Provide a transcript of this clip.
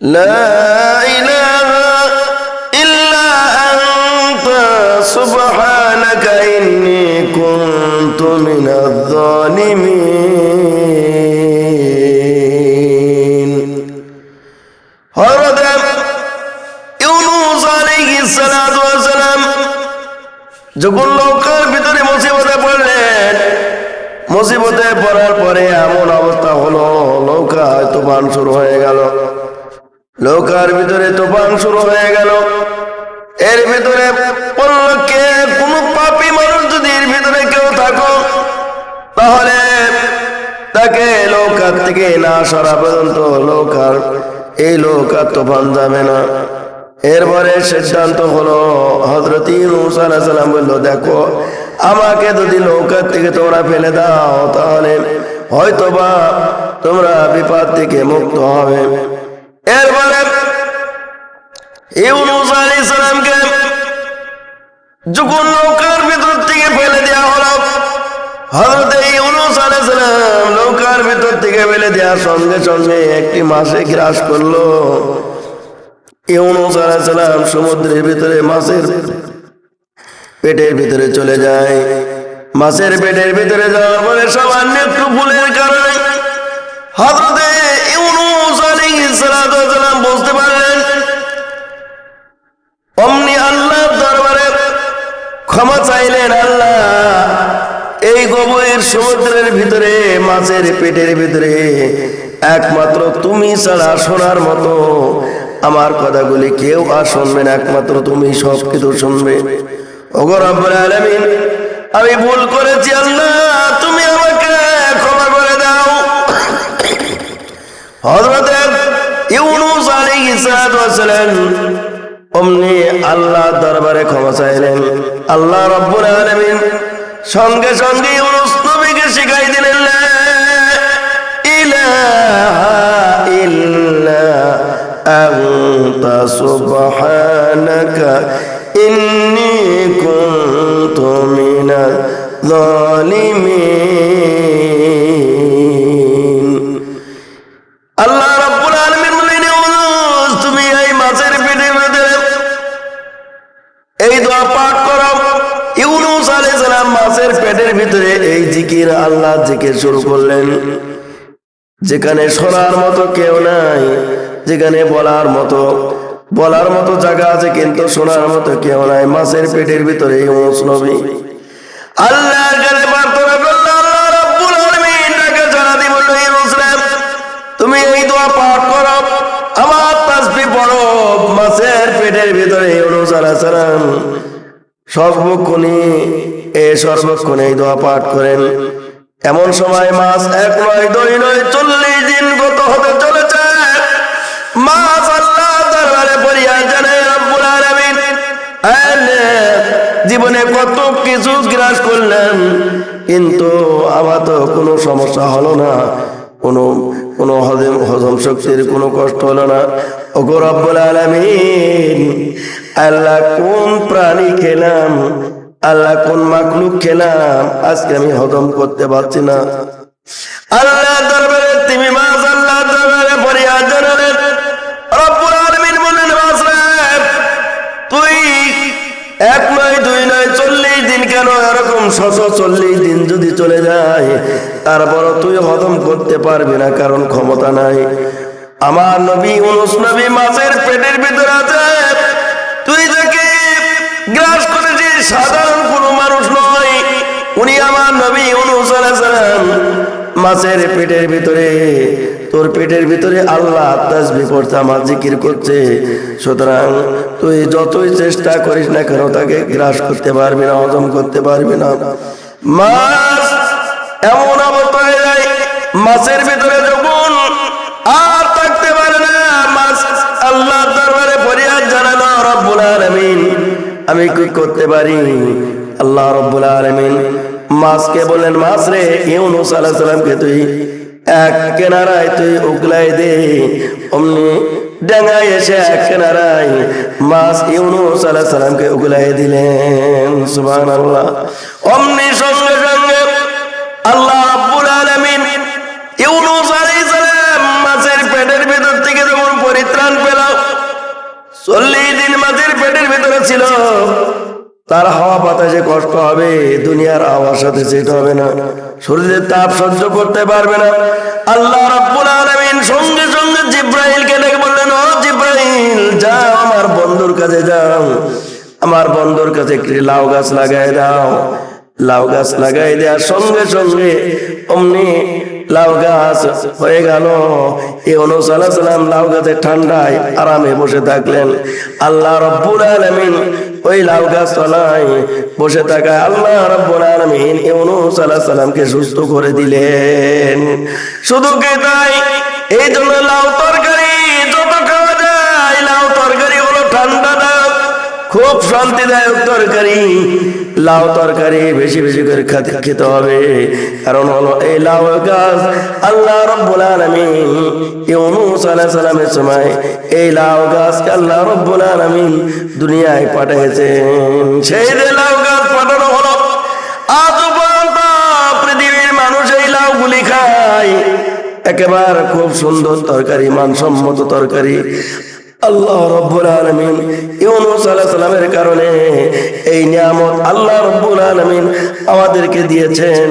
لا إله إلا أنت سبحانك إني كنت من الظالمين হযরত ইউনূস আলাইহিস সালাতু ওয়াস সালাম যখন নৌকার ভিতরে মুসিবতে পড়লেন, মুসিবতে পড়ার পরে এমন অবস্থা হলো নৌকা তুফান শুরু হয়ে গেল। নৌকার ভিতরে তুফান শুরু হয়ে গেল। এর ভিতরে পড়ল কে? কোন পাপী মানুষ যদি এর ভিতরে কেউ থাকো তাহলে তাকে নৌকার থেকে না সরা পর্যন্ত এই নৌকার তুফান যাবে না। এরপরে সিদ্ধান্ত হলো, হযরত ইউনূস আলাইহিস সালাম বলল, দেখো আমাকে যদি নৌকার থেকে তোমরা ফেলে দাও তাহলে হয়তোবা তোমরা বিপদ থেকে মুক্ত হবে। এরপরে ইউনূস আলাইহিস সালামকে যখন নৌকার ভিতর থেকে ফেলে দেওয়া হলো, হযরত ইউনূস আলাইহিস সালাম নৌকার ভিতর থেকে ফেলে দেওয়ার সঙ্গে সঙ্গে একটি মাছে গ্রাস করলো। ইউনূস আলাইহিস সালাম সমুদ্রের ভিতরে মাছের পেটের ভিতরে চলে যায়। মাছের পেটের ভিতরে যাওয়ার পরে সামান্য একটু ভুলের কারণে হযরত ইউনূস আলাইহিস সালাম বুঝতে পারলেন। অমনি আল্লাহর দরবারে ক্ষমা চাইলেন, আল্লাহ এই গভীর সমুদ্রের ভিতরে মাছের পেটের ভিতরে একমাত্র তুমি ছাড়া শোনার মতো আমার কথাগুলি কেউ আর শুনবে না, একমাত্র তুমি সবকিছু শুনবে। ওগো রব্বুল আলামিন, আমি ভুল করেছি, আল্লাহ তুমি আমাকে ক্ষমা করে দাও। হযরত ইউনূস আলাইহিস সালাম অমনি আল্লাহ দরবারে ক্ষমা চাইলেন। আল্লাহ রব্বুল আলামিন সঙ্গে সঙ্গে ইউনূস নবীকে শিখাই দিলেন, লা ইলাহা ইল্লা আনতা সুবহানাকা ইন্নী কুনতু মিনাজ জালিমিন। আল্লাহ রাব্বুল আলামিন বলেন, ইউনূস তুমি এই মাছের পেটের ভিতরে এই দোয়া পাঠ করো। ইউনূস আলাইহিস সালাম মাছের পেটের ভিতরে এই জিকির, আল্লাহর জিকির শুরু করলেন। যেখানে শোনার মতো কেউ নাই, যেখানে বলার মতো জায়গা আছে কিন্তু শোনার মতো কেউ নাই, মাছের পেটের ভিতরে ইউনূস নবী আল্লাহর কাছে প্রার্থনা করলেন। আল্লাহ রাব্বুল আলামিন তাকে জানা দিয়ে বলল, ইউনূস রে তুমি এই দোয়া পাঠ করো, আমার তাসবিহ পড়ো। মাছের পেটের ভিতরে ইউনূস আলাইহিস সালাম সর্বক্ষণে এই দোয়া পাঠ করেন। এমন সময় মাছ 1 নয় 2 নয় 40 দিন গত হতে চলেছে। মাছ আল্লাহ দরবারে ফরিয়াদ জানায়, রব্বুল আলামিন জীবনে কত কিছু গ্রাস করলেন কিন্তু আমার তো কোনো সমস্যা হলো না, কোনো হজম শক্তির কোনো কষ্ট হলো না। ওগো রব্বুল আলামিন, আল্লাহ কোন প্রাণী খেলাম, আল্লাহ কোন মাখলুক খেলাম আজকে আমি হজম করতে পারছি না। আল্লাহ দরবারে তুমি মাছ আল্লাহ দরবারে ফরিয়াদ জানালেন। রব্বুল আলামিন বললেন, মাছ রে তুই 1 নয় 2 নয় 40 দিন কেন, এরকম 640 দিন যদি চলে যায় তারপরও তুই হজম করতে পারবি না, কারণ ক্ষমতা নাই। আমার নবী ইউনূস নবী মাছের পেটের ভিতরে আছে, তুই যাকে গ্রাস করেছিস সাধারণ কোনো মানুষ নয়, উনি আমার নবী ইউনূস আলাইহিস সালাম। মাছের পেটের ভিতরে, তোর পেটের ভিতরে আল্লাহ তাসবিহ পড়ছে, আমার জিকির করছে, সুতরাং তুই যতই চেষ্টা করিস না কেন তাকে গ্রাস করতে পারবি না, হজম করতে পারবি না। মাছ এমন অবস্থা হয়ে যায়, মাছের ভিতরে যখন আর থাকতে পারে না, মাছ আল্লাহ দরবারে ফরিয়াদ জানালো, রব্বুল আলামিন আমি কি করতে পারি? আল্লাহ রব্বুল আলামিন মাছকে বলেন, মাছ রে ইউনূস আলাইহিস সালামকে তুই এক কিনারায় তুই উগলাই দে। অমনি ডাঙায় এসে এক কিনারায় মাছ ইউনূস আলাইহিস সালামকে উগলাই দিলেন। সুবহানাল্লাহ। অমনি সঙ্গে সঙ্গে আল্লাহ রাব্বুল আলামিন ইউনূস আলাইহিস সালাম মাছের পেটের ভিতর থেকে যখন পরিত্রাণ পেটের ভিতরে ছিল, তার হাওয়া বাতাসে কষ্ট হবে, দুনিয়ার হাওয়ার সাথে সেট হবে না, শরীরের তাপ সহ্য করতে পারবে না। আল্লাহ রাব্বুল আলামিন সঙ্গে সঙ্গে জিব্রাইলকে ডেকে বললেন, ও জিব্রাইল, যাও আমার বন্ধুর কাছে যাও, আমার বন্ধুর কাছে একটি লাউ গাছ লাগাই দাও। লাউ গাছ লাগাই দেওয়ার সঙ্গে সঙ্গে অমনি লাউ গাছ হয়ে গেল। ইউনূস আলাইহিস সালাম লাউ গাছের ঠান্ডায় আরামে বসে থাকলেন। আল্লাহ রাব্বুল আলামিন ওই লাউ গাছ তলায় বসে থাকা আল্লাহ রাব্বুল আলামিন ইউনূস আলাইহিস সালামকে সুস্থ করে দিলেন। শুধু কি তাই, এই জন্য লাউ তরকারি যত খাওয়া যায়, লাউ তরকারি হলো ঠান্ডাদায়ক, খুব শান্তিদায়ক তরকারি। লাউ তরকারি বেশি বেশি করে খেতে হবে, কারণ হলো এই লাউ গাছ আল্লাহ রাব্বুল আলামিন ইউনূস আলাইহিস সালামের সময় এই লাউ গাছকে আল্লাহ রাব্বুল আলামিন দুনিয়ায় পাঠিয়েছেন। সেই যে লাউ গাছ পাঠানো হলো, আজ পর্যন্ত পৃথিবীর মানুষ এই লাউগুলি খায়। একেবারে খুব সুন্দর তরকারি, মানসম্মত তরকারি। আল্লাহ রাব্বুল আলামিন ইউনূস আলাইহিস সালামের কারণে এই নিয়ামত আল্লাহ রাব্বুল আলামিন আমাদেরকে দিয়েছেন।